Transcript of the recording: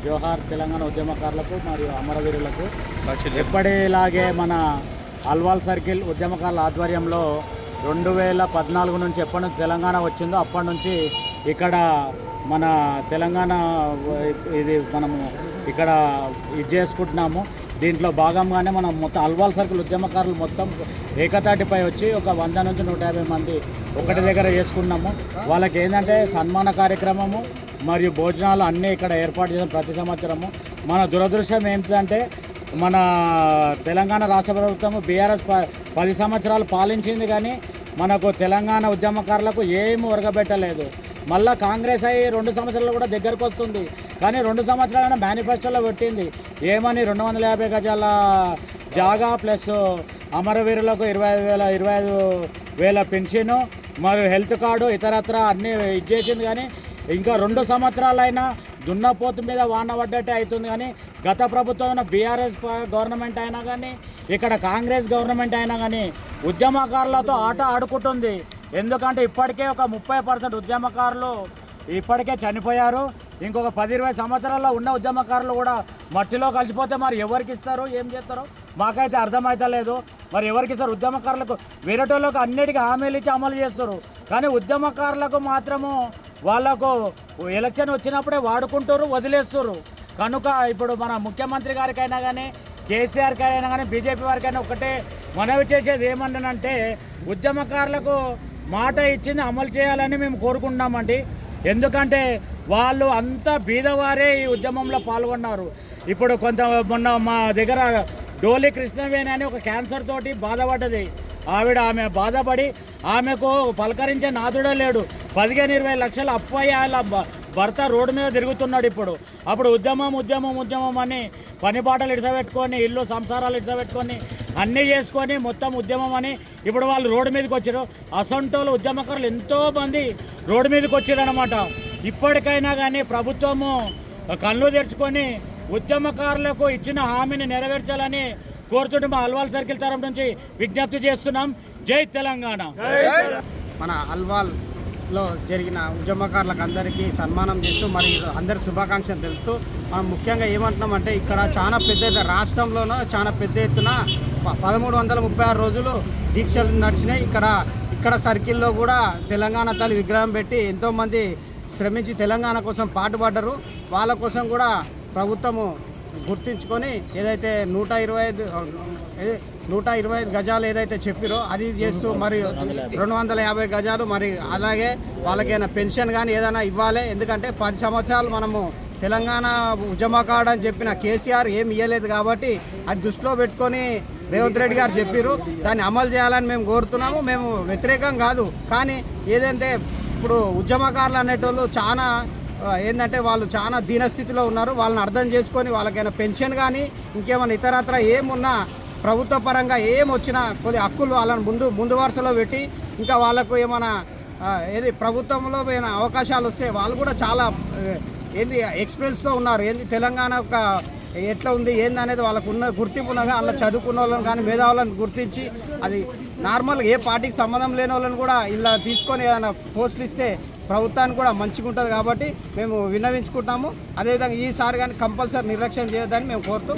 జోహార్ తెలంగాణ ఉద్యమకారులకు మరియు అమరవీరులకు ఎప్పటిలాగే మన అల్వాల్ సర్కిల్ ఉద్యమకారుల ఆధ్వర్యంలో 2014 నుంచి ఎప్పటి నుంచి తెలంగాణ వచ్చిందో అప్పటి నుంచి ఇక్కడ మన తెలంగాణ ఇది మనము ఇక్కడ ఇది చేసుకుంటున్నాము. దీంట్లో భాగంగానే మనం మొత్తం అల్వాల్ సర్కిల్ ఉద్యమకారులు మొత్తం ఏకతాటిపై వచ్చి ఒక 100 నుంచి 150 మంది ఒకటి దగ్గర చేసుకున్నాము. వాళ్ళకి ఏంటంటే సన్మాన కార్యక్రమము మరియు భోజనాలు అన్నీ ఇక్కడ ఏర్పాటు చేసిన ప్రతి సంవత్సరము. మన దురదృష్టం ఏంటంటే మన తెలంగాణ రాష్ట్ర ప్రభుత్వం బీఆర్ఎస్ 10 సంవత్సరాలు పాలించింది, కానీ మనకు తెలంగాణ ఉద్యమకారులకు ఏమీ ఒరగబెట్టలేదు. మళ్ళీ కాంగ్రెస్ అయ్యి 2 సంవత్సరాలు కూడా దగ్గరకు వస్తుంది, కానీ 2 సంవత్సరాలైనా మేనిఫెస్టోలో పెట్టింది ఏమని 250 గజాల జాగా ప్లస్ అమరవీరులకు 25,000 పెన్షను మరియు హెల్త్ కార్డు ఇతరత్ర అన్నీ ఇచ్చేసింది. కానీ ఇంకా 2 సంవత్సరాలైనా దున్నపోతు మీద వాన పడ్డట్టే అవుతుంది. కానీ గత ప్రభుత్వం బీఆర్ఎస్ గవర్నమెంట్ అయినా కానీ ఇక్కడ కాంగ్రెస్ గవర్నమెంట్ అయినా కానీ ఉద్యమకారులతో ఆట ఆడుకుంటుంది. ఎందుకంటే ఇప్పటికే ఒక 30% ఉద్యమకారులు ఇప్పటికే చనిపోయారు. ఇంకొక 10-20 సంవత్సరాల్లో ఉన్న ఉద్యమకారులు కూడా మట్టిలో కలిసిపోతే మరి ఎవరికి ఇస్తారు, ఏం చేస్తారో మాకైతే అర్థమవుతలేదు. మరి ఎవరికి ఇస్తారు? ఉద్యమకారులకు వేరేటోళ్ళకు అన్నిటికీ హామీలు ఇచ్చి అమలు చేస్తారు, కానీ ఉద్యమకారులకు మాత్రము వాళ్ళకు ఎలక్షన్ వచ్చినప్పుడే వాడుకుంటారు, వదిలేస్తారు. కనుక ఇప్పుడు మన ముఖ్యమంత్రి గారికైనా కానీ కేసీఆర్కి అయినా కానీ బీజేపీ వారికైనా ఒకటే మనవి చేసేది ఏమన్నానంటే ఉద్యమకారులకు మాట ఇచ్చింది అమలు చేయాలని మేము కోరుకుంటున్నామండి. ఎందుకంటే వాళ్ళు అంతా బీదవారే ఈ ఉద్యమంలో పాల్గొన్నారు. ఇప్పుడు మొన్న మా దగ్గర డోలి కృష్ణవేణి అని ఒక క్యాన్సర్ తోటి బాధపడ్డది ఆమె బాధపడి ఆమెకు పలకరించే నాదుడే లేడు. 15-20 లక్షలు అప్పయ్యి వాళ్ళ భర్త రోడ్డు మీద తిరుగుతున్నాడు. అప్పుడు ఉద్యమం అని పని బాటలు ఇడిసబెట్టుకొని ఇల్లు సంసారాలు ఇడిసబెట్టుకొని అన్నీ చేసుకొని మొత్తం ఉద్యమం అని ఇప్పుడు వాళ్ళు రోడ్డు మీదకి వచ్చారు. అసంటోళ్ళు ఉద్యమకారులు ఎంతోమంది రోడ్డు మీదకి వచ్చారనమాట. ఇప్పటికైనా కానీ ప్రభుత్వము కళ్ళు తెరుచుకొని ఉద్యమకారులకు ఇచ్చిన హామీని నెరవేర్చాలని కోరుతుంటే మా అల్వాల్ సర్కిల్ తరఫు నుంచి విజ్ఞప్తి చేస్తున్నాం. జై తెలంగాణ. మన అల్వాల్లో జరిగిన ఉద్యమకారులకు అందరికీ సన్మానం చేస్తూ మరి అందరికి శుభాకాంక్షలు తెలుపుతూ మనం ముఖ్యంగా ఏమంటున్నామంటే ఇక్కడ చాలా పెద్ద రాష్ట్రంలోనూ చాలా పెద్ద ఎత్తున 1336 రోజులు దీక్షలు నడిచినాయి. ఇక్కడ సర్కిల్లో కూడా తెలంగాణ తల్లి విగ్రహం పెట్టి ఎంతోమంది శ్రమించి తెలంగాణ కోసం పాటుపడ్డారు. వాళ్ళ కోసం కూడా ప్రభుత్వము గుర్తించుకొని ఏదైతే 125 గజాలు ఏదైతే చెప్పిరో అది చేస్తూ మరి 250 గజాలు మరి అలాగే వాళ్ళకైనా పెన్షన్ కానీ ఏదైనా ఇవ్వాలి. ఎందుకంటే 10 సంవత్సరాలు మనము తెలంగాణ ఉద్యమకారుడు అని చెప్పిన కేసీఆర్ ఏమి ఇవ్వలేదు కాబట్టి అది దృష్టిలో పెట్టుకొని రేవంత్ రెడ్డి గారు చెప్పారు. దాన్ని అమలు చేయాలని మేము కోరుతున్నాము. మేము వ్యతిరేకం కాదు, కానీ ఏదంటే ఇప్పుడు ఉద్యమకారులు అనేటోళ్ళు చాలా ఏంటంటే వాళ్ళు చాలా దీనస్థితిలో ఉన్నారు. వాళ్ళని అర్థం చేసుకొని వాళ్ళకైనా పెన్షన్ కానీ ఇంకేమైనా ఇతరత్ర ఏమున్నా ప్రభుత్వ పరంగా ఏమొచ్చినా కొద్ది హక్కులు వాళ్ళని ముందు వరుసలో పెట్టి ఇంకా వాళ్ళకు ఏమైనా ప్రభుత్వంలో ఏమైనా అవకాశాలు వస్తే వాళ్ళు కూడా చాలా ఎక్స్పీరియన్స్తో ఉన్నారు. తెలంగాణ ఒక ఎట్లా ఉంది అనేది వాళ్ళకు ఉన్న గుర్తింపునగా అలా చదువుకున్న వాళ్ళని కానీ మేధావులను గుర్తించి అది నార్మల్గా ఏ పార్టీకి సంబంధం లేని వాళ్ళని కూడా ఇలా తీసుకొని ఏదైనా పోస్టులు ఇస్తే ప్రభుత్వానికి కూడా మంచిగా ఉంటుంది. కాబట్టి మేము విన్నవించుకుంటాము. అదేవిధంగా ఈసారి కానీ కంపల్సరీ నిర్లక్ష్యం చేయొద్దని మేము కోరుతూ